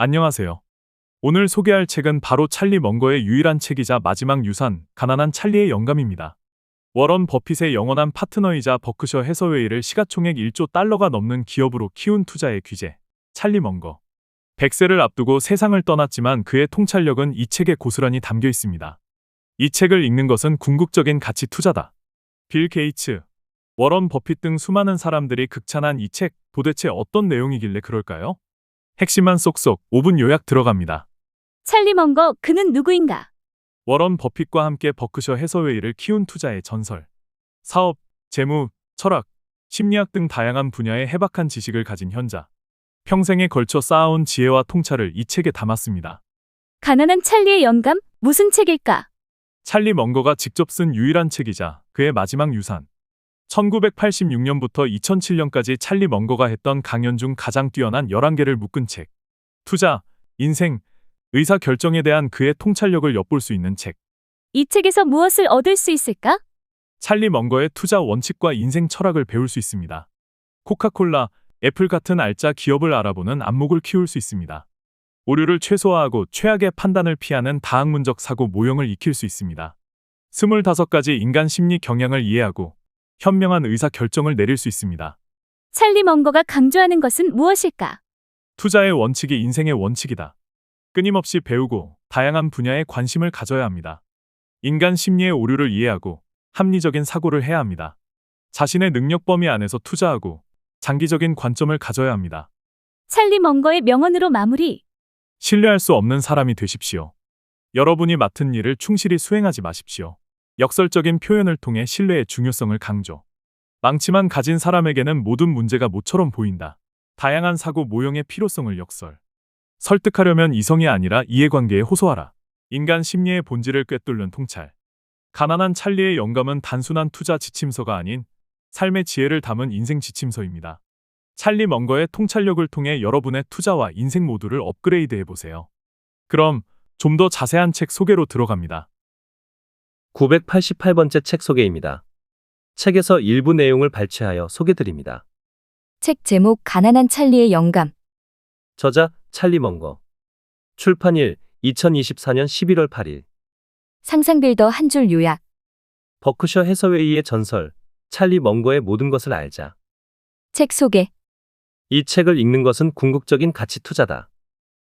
안녕하세요. 오늘 소개할 책은 바로 찰리 먼거의 유일한 책이자 마지막 유산, 가난한 찰리의 영감입니다. 워런 버핏의 영원한 파트너이자 버크셔 해서웨이를 시가총액 1조 달러가 넘는 기업으로 키운 투자의 귀재, 찰리 먼거. 100세를 앞두고 세상을 떠났지만 그의 통찰력은 이 책에 고스란히 담겨 있습니다. 이 책을 읽는 것은 궁극적인 가치 투자다. 빌 게이츠, 워런 버핏 등 수많은 사람들이 극찬한 이 책, 도대체 어떤 내용이길래 그럴까요? 핵심만 쏙쏙 5분 요약 들어갑니다. 찰리 먼거, 그는 누구인가? 워런 버핏과 함께 버크셔 해서웨이를 키운 투자의 전설. 사업, 재무, 철학, 심리학 등 다양한 분야의 해박한 지식을 가진 현자. 평생에 걸쳐 쌓아온 지혜와 통찰을 이 책에 담았습니다. 가난한 찰리의 영감? 무슨 책일까? 찰리 먼거가 직접 쓴 유일한 책이자 그의 마지막 유산. 1986년부터 2007년까지 찰리 먼거가 했던 강연 중 가장 뛰어난 11개를 묶은 책. 투자, 인생, 의사 결정에 대한 그의 통찰력을 엿볼 수 있는 책. 이 책에서 무엇을 얻을 수 있을까? 찰리 먼거의 투자 원칙과 인생 철학을 배울 수 있습니다. 코카콜라, 애플 같은 알짜 기업을 알아보는 안목을 키울 수 있습니다. 오류를 최소화하고 최악의 판단을 피하는 다학문적 사고 모형을 익힐 수 있습니다. 25가지 인간 심리 경향을 이해하고 현명한 의사 결정을 내릴 수 있습니다. 찰리 먼거가 강조하는 것은 무엇일까? 투자의 원칙이 인생의 원칙이다. 끊임없이 배우고 다양한 분야에 관심을 가져야 합니다. 인간 심리의 오류를 이해하고 합리적인 사고를 해야 합니다. 자신의 능력 범위 안에서 투자하고 장기적인 관점을 가져야 합니다. 찰리 먼거의 명언으로 마무리. 신뢰할 수 없는 사람이 되십시오. 여러분이 맡은 일을 충실히 수행하지 마십시오. 역설적인 표현을 통해 신뢰의 중요성을 강조. 망치만 가진 사람에게는 모든 문제가 모처럼 보인다. 다양한 사고 모형의 필요성을 역설. 설득하려면 이성이 아니라 이해관계에 호소하라. 인간 심리의 본질을 꿰뚫는 통찰. 가난한 찰리의 영감은 단순한 투자 지침서가 아닌 삶의 지혜를 담은 인생 지침서입니다. 찰리 먼거의 통찰력을 통해 여러분의 투자와 인생 모두를 업그레이드 해보세요. 그럼 좀 더 자세한 책 소개로 들어갑니다. 988번째 책 소개입니다. 책에서 일부 내용을 발췌하여 소개드립니다. 책 제목 가난한 찰리의 영감. 저자 찰리 먼거. 출판일 2024년 11월 8일. 상상빌더 한 줄 요약. 버크셔 해서웨이의 전설, 찰리 먼거의 모든 것을 알자. 책 소개. 이 책을 읽는 것은 궁극적인 가치 투자다.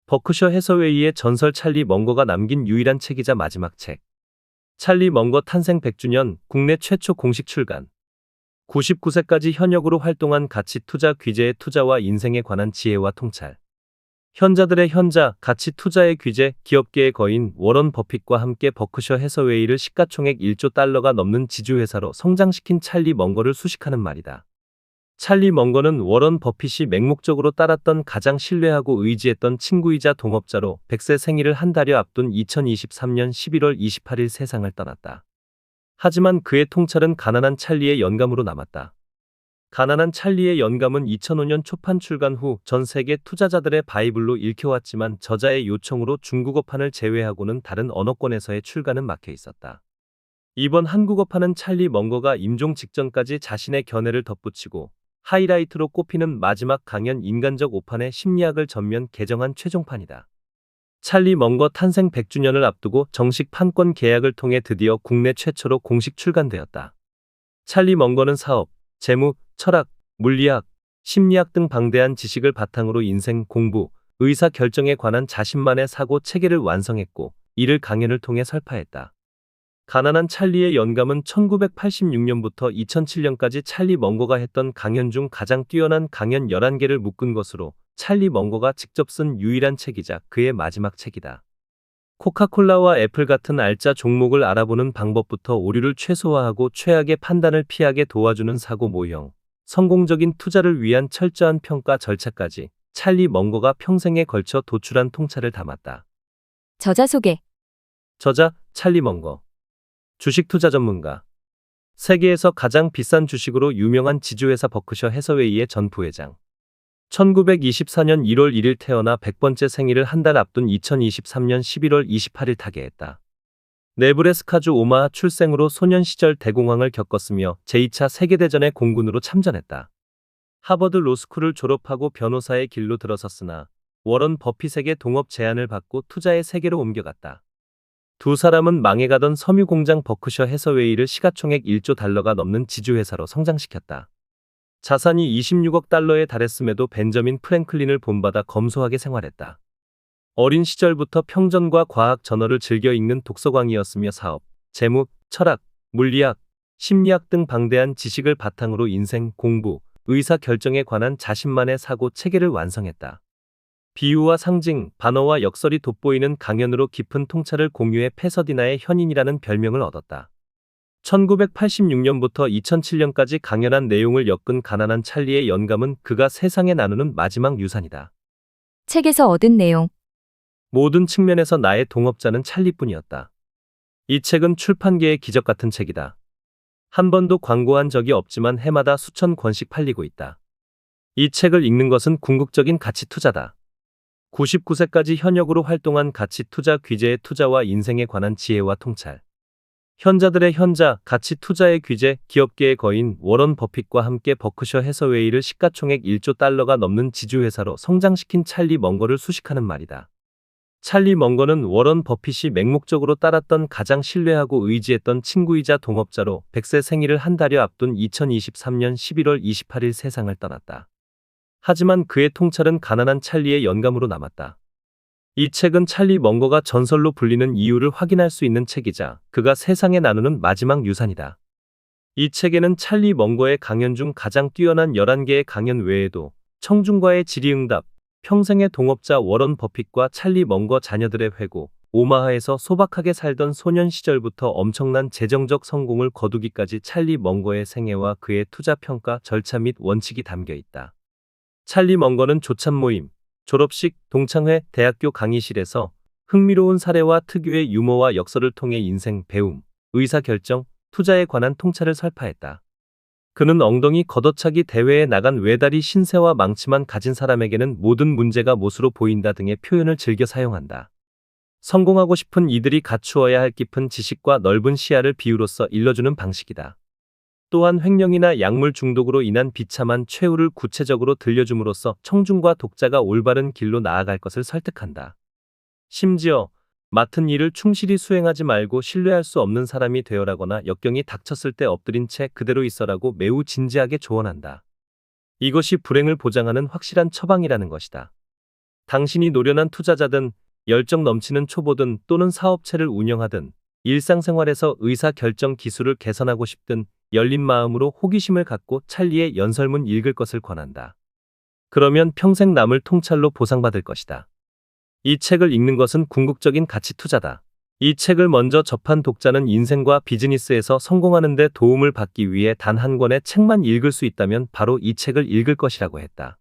버크셔 해서웨이의 전설 찰리 먼거가 남긴 유일한 책이자 마지막 책. 찰리 먼거 탄생 100주년 국내 최초 공식 출간. 99세까지 현역으로 활동한 가치 투자 귀재의 투자와 인생에 관한 지혜와 통찰. 현자들의 현자, 가치 투자의 귀재, 기업계의 거인 워런 버핏과 함께 버크셔 해서웨이를 시가총액 1조 달러가 넘는 지주회사로 성장시킨 찰리 먼거를 수식하는 말이다. 찰리 먼거는 워런 버핏이 맹목적으로 따랐던 가장 신뢰하고 의지했던 친구이자 동업자로 100세 생일을 한 달여 앞둔 2023년 11월 28일 세상을 떠났다. 하지만 그의 통찰은 가난한 찰리의 영감으로 남았다. 가난한 찰리의 영감은 2005년 초판 출간 후 전 세계 투자자들의 바이블로 읽혀왔지만 저자의 요청으로 중국어판을 제외하고는 다른 언어권에서의 출간은 막혀 있었다. 이번 한국어판은 찰리 먼거가 임종 직전까지 자신의 견해를 덧붙이고 하이라이트로 꼽히는 마지막 강연 인간적 오판의 심리학을 전면 개정한 최종판이다. 찰리 먼거 탄생 100주년을 앞두고 정식 판권 계약을 통해 드디어 국내 최초로 공식 출간되었다. 찰리 먼거는 사업, 재무, 철학, 물리학, 심리학 등 방대한 지식을 바탕으로 인생, 공부, 의사 결정에 관한 자신만의 사고 체계를 완성했고 이를 강연을 통해 설파했다. 가난한 찰리의 영감은 1986년부터 2007년까지 찰리 먼거가 했던 강연 중 가장 뛰어난 강연 11개를 묶은 것으로 찰리 먼거가 직접 쓴 유일한 책이자 그의 마지막 책이다. 코카콜라와 애플 같은 알짜 종목을 알아보는 방법부터 오류를 최소화하고 최악의 판단을 피하게 도와주는 사고 모형, 성공적인 투자를 위한 철저한 평가 절차까지 찰리 먼거가 평생에 걸쳐 도출한 통찰을 담았다. 저자 소개. 저자 찰리 먼거. 주식 투자 전문가. 세계에서 가장 비싼 주식으로 유명한 지주회사 버크셔 해서웨이의 전 부회장. 1924년 1월 1일 태어나 100번째 생일을 한 달 앞둔 2023년 11월 28일 타계했다. 네브래스카주 오마하 출생으로 소년 시절 대공황을 겪었으며 제2차 세계대전의 공군으로 참전했다. 하버드 로스쿨을 졸업하고 변호사의 길로 들어섰으나 워런 버핏에게 동업 제안을 받고 투자의 세계로 옮겨갔다. 두 사람은 망해가던 섬유 공장 버크셔 해서웨이를 시가총액 1조 달러가 넘는 지주회사로 성장시켰다. 자산이 26억 달러에 달했음에도 벤저민 프랭클린을 본받아 검소하게 생활했다. 어린 시절부터 평전과 과학 저널을 즐겨 읽는 독서광이었으며 사업, 재무, 철학, 물리학, 심리학 등 방대한 지식을 바탕으로 인생, 공부, 의사 결정에 관한 자신만의 사고 체계를 완성했다. 비유와 상징, 반어와 역설이 돋보이는 강연으로 깊은 통찰을 공유해 패서디나의 현인이라는 별명을 얻었다. 1986년부터 2007년까지 강연한 내용을 엮은 가난한 찰리의 영감은 그가 세상에 나누는 마지막 유산이다. 책에서 얻은 내용. 모든 측면에서 나의 동업자는 찰리뿐이었다. 이 책은 출판계의 기적 같은 책이다. 한 번도 광고한 적이 없지만 해마다 수천 권씩 팔리고 있다. 이 책을 읽는 것은 궁극적인 가치 투자다. 99세까지 현역으로 활동한 가치 투자 귀재의 투자와 인생에 관한 지혜와 통찰. 현자들의 현자, 가치 투자의 귀재, 기업계의 거인 워런 버핏과 함께 버크셔 해서웨이를 시가총액 1조 달러가 넘는 지주회사로 성장시킨 찰리 멍거를 수식하는 말이다. 찰리 멍거는 워런 버핏이 맹목적으로 따랐던 가장 신뢰하고 의지했던 친구이자 동업자로 100세 생일을 한 달여 앞둔 2023년 11월 28일 세상을 떠났다. 하지만 그의 통찰은 가난한 찰리의 영감으로 남았다. 이 책은 찰리 멍거가 전설로 불리는 이유를 확인할 수 있는 책이자 그가 세상에 나누는 마지막 유산이다. 이 책에는 찰리 멍거의 강연 중 가장 뛰어난 11개의 강연 외에도 청중과의 질의응답, 평생의 동업자 워런 버핏과 찰리 멍거 자녀들의 회고, 오마하에서 소박하게 살던 소년 시절부터 엄청난 재정적 성공을 거두기까지 찰리 멍거의 생애와 그의 투자 평가 절차 및 원칙이 담겨 있다. 찰리 멍거는 조찬 모임, 졸업식, 동창회, 대학교 강의실에서 흥미로운 사례와 특유의 유머와 역설을 통해 인생, 배움, 의사결정, 투자에 관한 통찰을 설파했다. 그는 엉덩이 걷어차기 대회에 나간 외다리 신세와 망치만 가진 사람에게는 모든 문제가 못으로 보인다 등의 표현을 즐겨 사용한다. 성공하고 싶은 이들이 갖추어야 할 깊은 지식과 넓은 시야를 비유로서 일러주는 방식이다. 또한 횡령이나 약물 중독으로 인한 비참한 최후를 구체적으로 들려줌으로써 청중과 독자가 올바른 길로 나아갈 것을 설득한다. 심지어 맡은 일을 충실히 수행하지 말고 신뢰할 수 없는 사람이 되어라거나 역경이 닥쳤을 때 엎드린 채 그대로 있어라고 매우 진지하게 조언한다. 이것이 불행을 보장하는 확실한 처방이라는 것이다. 당신이 노련한 투자자든 열정 넘치는 초보든 또는 사업체를 운영하든 일상생활에서 의사결정 기술을 개선하고 싶든 열린 마음으로 호기심을 갖고 찰리의 연설문 읽을 것을 권한다. 그러면 평생 남을 통찰로 보상받을 것이다. 이 책을 읽는 것은 궁극적인 가치 투자다. 이 책을 먼저 접한 독자는 인생과 비즈니스에서 성공하는 데 도움을 받기 위해 단 한 권의 책만 읽을 수 있다면 바로 이 책을 읽을 것이라고 했다.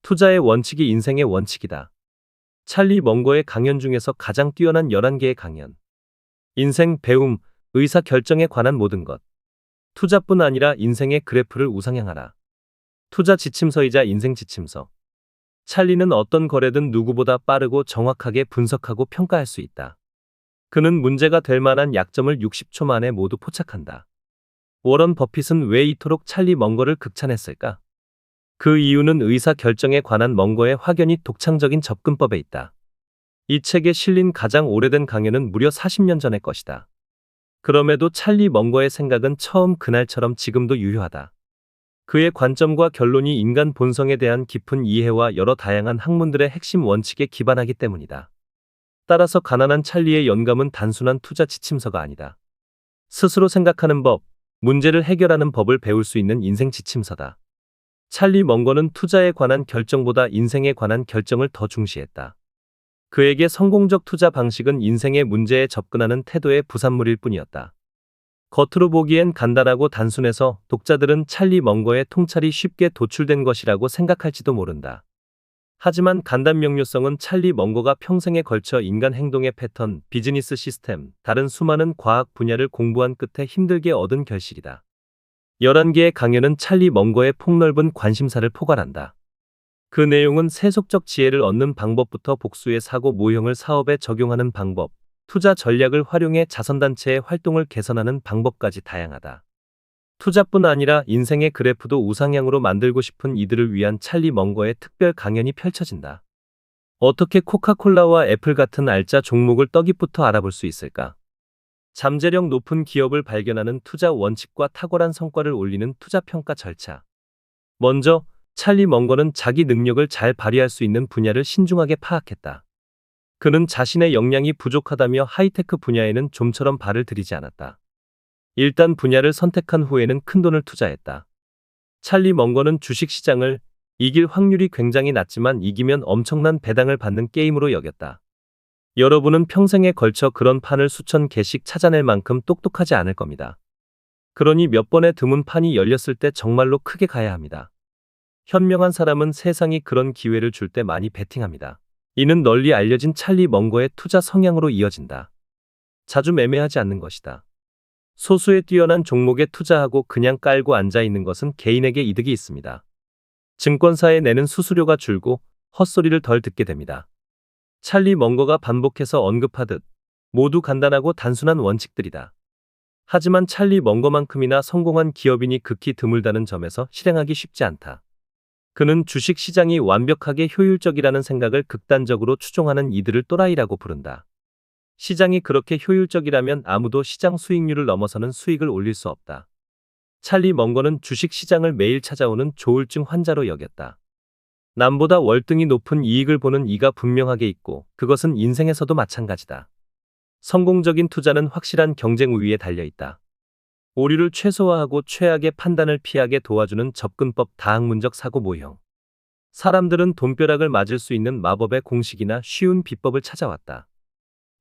투자의 원칙이 인생의 원칙이다. 찰리 멍거의 강연 중에서 가장 뛰어난 11개의 강연. 인생, 배움, 의사결정에 관한 모든 것. 투자뿐 아니라 인생의 그래프를 우상향하라. 투자 지침서이자 인생 지침서. 찰리는 어떤 거래든 누구보다 빠르고 정확하게 분석하고 평가할 수 있다. 그는 문제가 될 만한 약점을 60초 만에 모두 포착한다. 워런 버핏은 왜 이토록 찰리 멍거를 극찬했을까? 그 이유는 의사결정에 관한 멍거의 확연히 독창적인 접근법에 있다. 이 책에 실린 가장 오래된 강연은 무려 40년 전의 것이다. 그럼에도 찰리 멍거의 생각은 처음 그날처럼 지금도 유효하다. 그의 관점과 결론이 인간 본성에 대한 깊은 이해와 여러 다양한 학문들의 핵심 원칙에 기반하기 때문이다. 따라서 가난한 찰리의 영감은 단순한 투자 지침서가 아니다. 스스로 생각하는 법, 문제를 해결하는 법을 배울 수 있는 인생 지침서다. 찰리 멍거는 투자에 관한 결정보다 인생에 관한 결정을 더 중시했다. 그에게 성공적 투자 방식은 인생의 문제에 접근하는 태도의 부산물일 뿐이었다. 겉으로 보기엔 간단하고 단순해서 독자들은 찰리 멍거의 통찰이 쉽게 도출된 것이라고 생각할지도 모른다. 하지만 간단 명료성은 찰리 멍거가 평생에 걸쳐 인간 행동의 패턴, 비즈니스 시스템, 다른 수많은 과학 분야를 공부한 끝에 힘들게 얻은 결실이다. 11개의 강연은 찰리 멍거의 폭넓은 관심사를 포괄한다. 그 내용은 세속적 지혜를 얻는 방법부터 복수의 사고 모형을 사업에 적용하는 방법, 투자 전략을 활용해 자선단체의 활동을 개선하는 방법까지 다양하다. 투자뿐 아니라 인생의 그래프도 우상향으로 만들고 싶은 이들을 위한 찰리 멍거의 특별 강연이 펼쳐진다. 어떻게 코카콜라와 애플 같은 알짜 종목을 떡잎부터 알아볼 수 있을까? 잠재력 높은 기업을 발견하는 투자 원칙과 탁월한 성과를 올리는 투자 평가 절차. 먼저, 찰리 멍거는 자기 능력을 잘 발휘할 수 있는 분야를 신중하게 파악했다. 그는 자신의 역량이 부족하다며 하이테크 분야에는 좀처럼 발을 들이지 않았다. 일단 분야를 선택한 후에는 큰돈을 투자했다. 찰리 멍거는 주식시장을 이길 확률이 굉장히 낮지만 이기면 엄청난 배당을 받는 게임으로 여겼다. 여러분은 평생에 걸쳐 그런 판을 수천 개씩 찾아낼 만큼 똑똑하지 않을 겁니다. 그러니 몇 번의 드문 판이 열렸을 때 정말로 크게 가야 합니다. 현명한 사람은 세상이 그런 기회를 줄 때 많이 베팅합니다. 이는 널리 알려진 찰리 멍거의 투자 성향으로 이어진다. 자주 매매하지 않는 것이다. 소수의 뛰어난 종목에 투자하고 그냥 깔고 앉아 있는 것은 개인에게 이득이 있습니다. 증권사에 내는 수수료가 줄고 헛소리를 덜 듣게 됩니다. 찰리 멍거가 반복해서 언급하듯 모두 간단하고 단순한 원칙들이다. 하지만 찰리 멍거만큼이나 성공한 기업인이 극히 드물다는 점에서 실행하기 쉽지 않다. 그는 주식 시장이 완벽하게 효율적이라는 생각을 극단적으로 추종하는 이들을 또라이라고 부른다. 시장이 그렇게 효율적이라면 아무도 시장 수익률을 넘어서는 수익을 올릴 수 없다. 찰리 멍거는 주식 시장을 매일 찾아오는 조울증 환자로 여겼다. 남보다 월등히 높은 이익을 보는 이가 분명하게 있고 그것은 인생에서도 마찬가지다. 성공적인 투자는 확실한 경쟁 우위에 달려있다. 오류를 최소화하고 최악의 판단을 피하게 도와주는 접근법 다학문적 사고 모형. 사람들은 돈벼락을 맞을 수 있는 마법의 공식이나 쉬운 비법을 찾아왔다.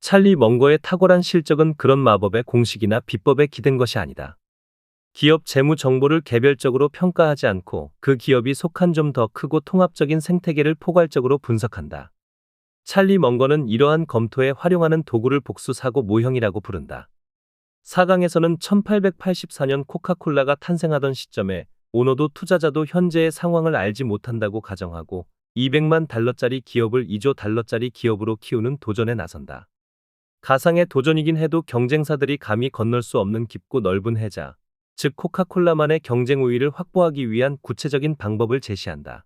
찰리 멍거의 탁월한 실적은 그런 마법의 공식이나 비법에 기댄 것이 아니다. 기업 재무 정보를 개별적으로 평가하지 않고 그 기업이 속한 좀 더 크고 통합적인 생태계를 포괄적으로 분석한다. 찰리 멍거는 이러한 검토에 활용하는 도구를 복수 사고 모형이라고 부른다. 4강에서는 1884년 코카콜라가 탄생하던 시점에 오너도 투자자도 현재의 상황을 알지 못한다고 가정하고 200만 달러짜리 기업을 2조 달러짜리 기업으로 키우는 도전에 나선다. 가상의 도전이긴 해도 경쟁사들이 감히 건널 수 없는 깊고 넓은 해자, 즉 코카콜라만의 경쟁 우위를 확보하기 위한 구체적인 방법을 제시한다.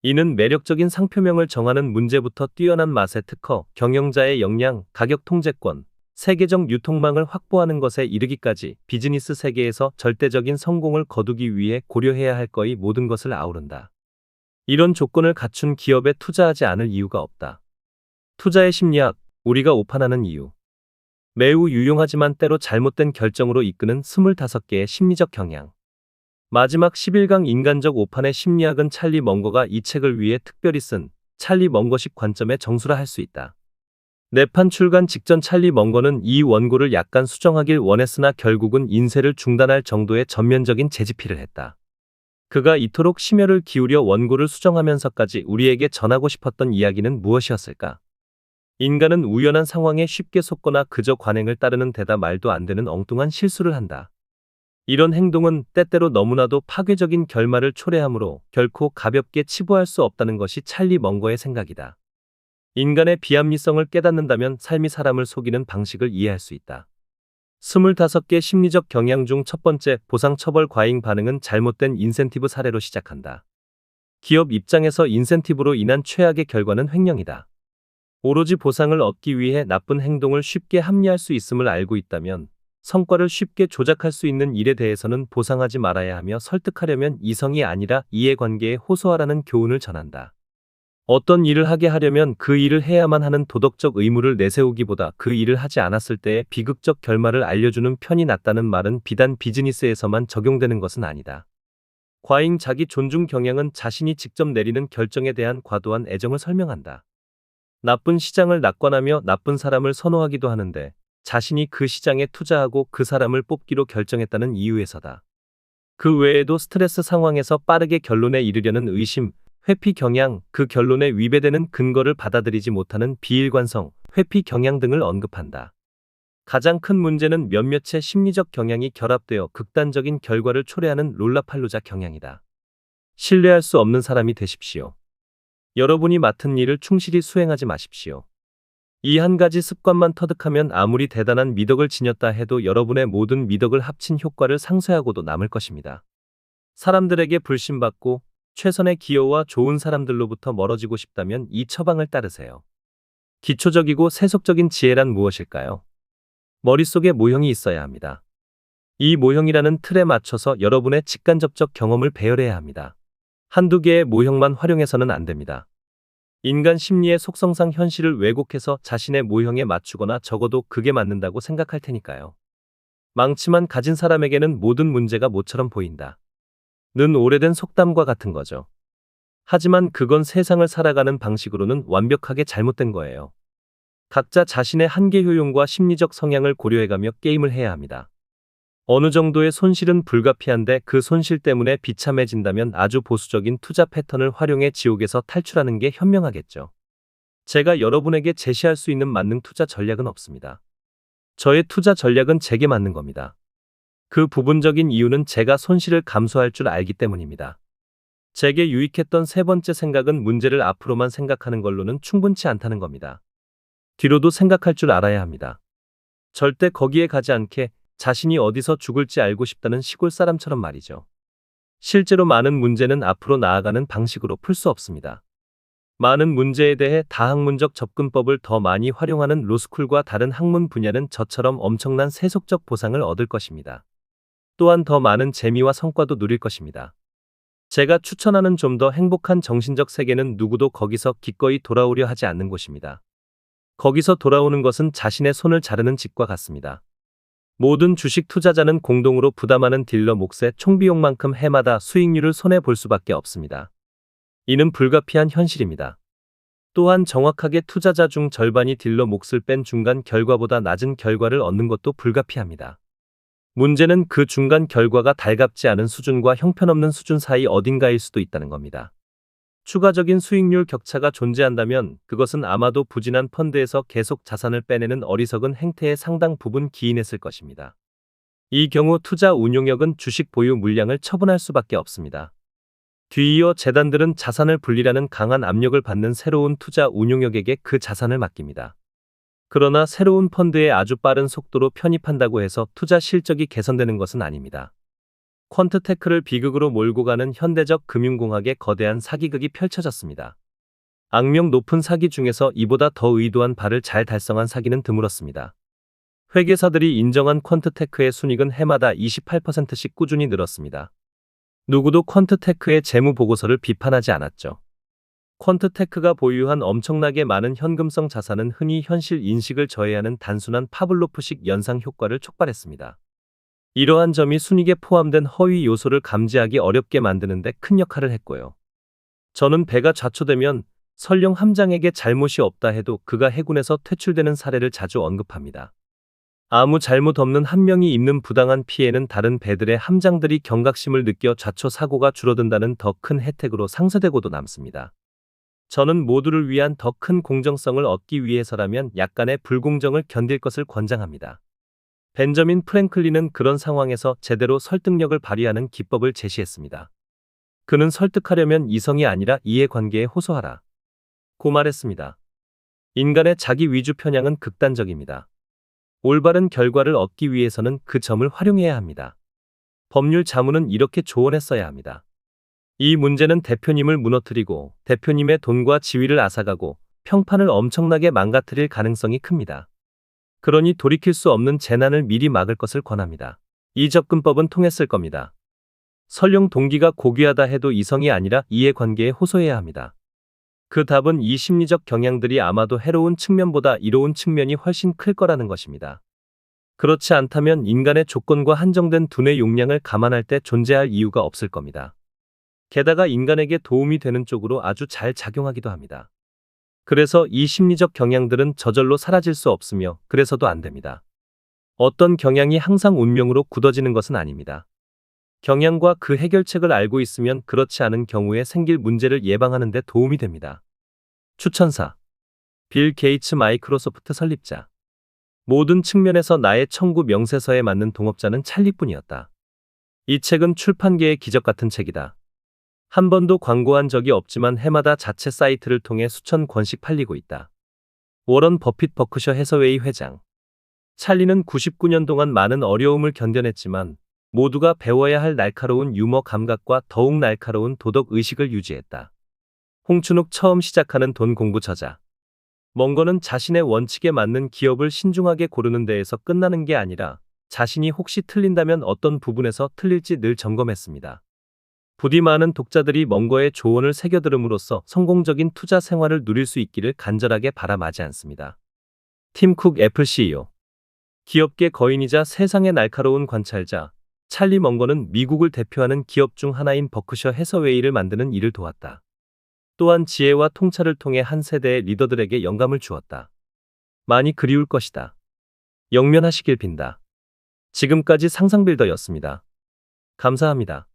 이는 매력적인 상표명을 정하는 문제부터 뛰어난 맛의 특허, 경영자의 역량, 가격 통제권, 세계적 유통망을 확보하는 것에 이르기까지 비즈니스 세계에서 절대적인 성공을 거두기 위해 고려해야 할 거의 모든 것을 아우른다. 이런 조건을 갖춘 기업에 투자하지 않을 이유가 없다. 투자의 심리학, 우리가 오판하는 이유. 매우 유용하지만 때로 잘못된 결정으로 이끄는 25개의 심리적 경향. 마지막 11강 인간적 오판의 심리학은 찰리 멍거가 이 책을 위해 특별히 쓴 찰리 멍거식 관점의 정수라 할 수 있다. 내판 출간 직전 찰리 멍거는 이 원고를 약간 수정하길 원했으나 결국은 인쇄를 중단할 정도의 전면적인 재집필을 했다. 그가 이토록 심혈을 기울여 원고를 수정하면서까지 우리에게 전하고 싶었던 이야기는 무엇이었을까? 인간은 우연한 상황에 쉽게 속거나 그저 관행을 따르는 데다 말도 안 되는 엉뚱한 실수를 한다. 이런 행동은 때때로 너무나도 파괴적인 결말을 초래하므로 결코 가볍게 치부할 수 없다는 것이 찰리 멍거의 생각이다. 인간의 비합리성을 깨닫는다면 삶이 사람을 속이는 방식을 이해할 수 있다. 25개 심리적 경향 중 첫 번째, 보상 처벌 과잉 반응은 잘못된 인센티브 사례로 시작한다. 기업 입장에서 인센티브로 인한 최악의 결과는 횡령이다. 오로지 보상을 얻기 위해 나쁜 행동을 쉽게 합리할 수 있음을 알고 있다면 성과를 쉽게 조작할 수 있는 일에 대해서는 보상하지 말아야 하며 설득하려면 이성이 아니라 이해관계에 호소하라는 교훈을 전한다. 어떤 일을 하게 하려면 그 일을 해야만 하는 도덕적 의무를 내세우기보다 그 일을 하지 않았을 때의 비극적 결말을 알려주는 편이 낫다는 말은 비단 비즈니스에서만 적용되는 것은 아니다. 과잉 자기 존중 경향은 자신이 직접 내리는 결정에 대한 과도한 애정을 설명한다. 나쁜 시장을 낙관하며 나쁜 사람을 선호하기도 하는데 자신이 그 시장에 투자하고 그 사람을 뽑기로 결정했다는 이유에서다. 그 외에도 스트레스 상황에서 빠르게 결론에 이르려는 의심, 회피 경향, 그 결론에 위배되는 근거를 받아들이지 못하는 비일관성, 회피 경향 등을 언급한다. 가장 큰 문제는 몇몇의 심리적 경향이 결합되어 극단적인 결과를 초래하는 롤라팔루자 경향이다. 신뢰할 수 없는 사람이 되십시오. 여러분이 맡은 일을 충실히 수행하지 마십시오. 이 한 가지 습관만 터득하면 아무리 대단한 미덕을 지녔다 해도 여러분의 모든 미덕을 합친 효과를 상쇄하고도 남을 것입니다. 사람들에게 불신받고 최선의 기여와 좋은 사람들로부터 멀어지고 싶다면 이 처방을 따르세요. 기초적이고 세속적인 지혜란 무엇일까요? 머릿속에 모형이 있어야 합니다. 이 모형이라는 틀에 맞춰서 여러분의 직간접적 경험을 배열해야 합니다. 한두 개의 모형만 활용해서는 안 됩니다. 인간 심리의 속성상 현실을 왜곡해서 자신의 모형에 맞추거나 적어도 그게 맞는다고 생각할 테니까요. 망치만 가진 사람에게는 모든 문제가 모처럼 보인다. 는 오래된 속담과 같은 거죠. 하지만 그건 세상을 살아가는 방식으로는 완벽하게 잘못된 거예요. 각자 자신의 한계 효용과 심리적 성향을 고려해가며 게임을 해야 합니다. 어느 정도의 손실은 불가피한데 그 손실 때문에 비참해진다면 아주 보수적인 투자 패턴을 활용해 지옥에서 탈출하는 게 현명하겠죠. 제가 여러분에게 제시할 수 있는 만능 투자 전략은 없습니다. 저의 투자 전략은 제게 맞는 겁니다. 그 부분적인 이유는 제가 손실을 감수할 줄 알기 때문입니다. 제게 유익했던 세 번째 생각은 문제를 앞으로만 생각하는 걸로는 충분치 않다는 겁니다. 뒤로도 생각할 줄 알아야 합니다. 절대 거기에 가지 않게 자신이 어디서 죽을지 알고 싶다는 시골 사람처럼 말이죠. 실제로 많은 문제는 앞으로 나아가는 방식으로 풀 수 없습니다. 많은 문제에 대해 다학문적 접근법을 더 많이 활용하는 로스쿨과 다른 학문 분야는 저처럼 엄청난 세속적 보상을 얻을 것입니다. 또한 더 많은 재미와 성과도 누릴 것입니다. 제가 추천하는 좀 더 행복한 정신적 세계는 누구도 거기서 기꺼이 돌아오려 하지 않는 곳입니다. 거기서 돌아오는 것은 자신의 손을 자르는 짓과 같습니다. 모든 주식 투자자는 공동으로 부담하는 딜러 몫의 총비용만큼 해마다 수익률을 손해볼 수밖에 없습니다. 이는 불가피한 현실입니다. 또한 정확하게 투자자 중 절반이 딜러 몫을 뺀 중간 결과보다 낮은 결과를 얻는 것도 불가피합니다. 문제는 그 중간 결과가 달갑지 않은 수준과 형편없는 수준 사이 어딘가일 수도 있다는 겁니다. 추가적인 수익률 격차가 존재한다면 그것은 아마도 부진한 펀드에서 계속 자산을 빼내는 어리석은 행태에 상당 부분 기인했을 것입니다. 이 경우 투자 운용역은 주식 보유 물량을 처분할 수밖에 없습니다. 뒤이어 재단들은 자산을 분리라는 강한 압력을 받는 새로운 투자 운용역에게 그 자산을 맡깁니다. 그러나 새로운 펀드에 아주 빠른 속도로 편입한다고 해서 투자 실적이 개선되는 것은 아닙니다. 퀀트테크를 비극으로 몰고 가는 현대적 금융공학의 거대한 사기극이 펼쳐졌습니다. 악명 높은 사기 중에서 이보다 더 의도한 바를 잘 달성한 사기는 드물었습니다. 회계사들이 인정한 퀀트테크의 순익은 해마다 28%씩 꾸준히 늘었습니다. 누구도 퀀트테크의 재무 보고서를 비판하지 않았죠. 퀀트테크가 보유한 엄청나게 많은 현금성 자산은 흔히 현실 인식을 저해하는 단순한 파블로프식 연상 효과를 촉발했습니다. 이러한 점이 순익에 포함된 허위 요소를 감지하기 어렵게 만드는 데 큰 역할을 했고요. 저는 배가 좌초되면 설령 함장에게 잘못이 없다 해도 그가 해군에서 퇴출되는 사례를 자주 언급합니다. 아무 잘못 없는 한 명이 입는 부당한 피해는 다른 배들의 함장들이 경각심을 느껴 좌초 사고가 줄어든다는 더 큰 혜택으로 상쇄되고도 남습니다. 저는 모두를 위한 더 큰 공정성을 얻기 위해서라면 약간의 불공정을 견딜 것을 권장합니다. 벤저민 프랭클린은 그런 상황에서 제대로 설득력을 발휘하는 기법을 제시했습니다. 그는 설득하려면 이성이 아니라 이해관계에 호소하라 고 말했습니다. 인간의 자기 위주 편향은 극단적입니다. 올바른 결과를 얻기 위해서는 그 점을 활용해야 합니다. 법률 자문은 이렇게 조언했어야 합니다. 이 문제는 대표님을 무너뜨리고 대표님의 돈과 지위를 앗아가고 평판을 엄청나게 망가뜨릴 가능성이 큽니다. 그러니 돌이킬 수 없는 재난을 미리 막을 것을 권합니다. 이 접근법은 통했을 겁니다. 설령 동기가 고귀하다 해도 이성이 아니라 이해관계에 호소해야 합니다. 그 답은 이 심리적 경향들이 아마도 해로운 측면보다 이로운 측면이 훨씬 클 거라는 것입니다. 그렇지 않다면 인간의 조건과 한정된 두뇌 용량을 감안할 때 존재할 이유가 없을 겁니다. 게다가 인간에게 도움이 되는 쪽으로 아주 잘 작용하기도 합니다. 그래서 이 심리적 경향들은 저절로 사라질 수 없으며 그래서도 안 됩니다. 어떤 경향이 항상 운명으로 굳어지는 것은 아닙니다. 경향과 그 해결책을 알고 있으면 그렇지 않은 경우에 생길 문제를 예방하는 데 도움이 됩니다. 추천사 빌 게이츠 마이크로소프트 설립자. 모든 측면에서 나의 청구 명세서에 맞는 동업자는 찰리뿐이었다. 이 책은 출판계의 기적 같은 책이다. 한 번도 광고한 적이 없지만 해마다 자체 사이트를 통해 수천 권씩 팔리고 있다. 워런 버핏 버크셔 해서웨이 회장. 찰리는 99년 동안 많은 어려움을 견뎌냈지만 모두가 배워야 할 날카로운 유머 감각과 더욱 날카로운 도덕 의식을 유지했다. 홍춘욱 처음 시작하는 돈 공부 저자. 멍거는 자신의 원칙에 맞는 기업을 신중하게 고르는 데에서 끝나는 게 아니라 자신이 혹시 틀린다면 어떤 부분에서 틀릴지 늘 점검했습니다. 부디 많은 독자들이 멍거의 조언을 새겨들음으로써 성공적인 투자 생활을 누릴 수 있기를 간절하게 바라마지 않습니다. 팀 쿡 애플 CEO. 기업계 거인이자 세상의 날카로운 관찰자, 찰리 멍거는 미국을 대표하는 기업 중 하나인 버크셔 해서웨이를 만드는 일을 도왔다. 또한 지혜와 통찰을 통해 한 세대의 리더들에게 영감을 주었다. 많이 그리울 것이다. 영면하시길 빈다. 지금까지 상상빌더였습니다. 감사합니다.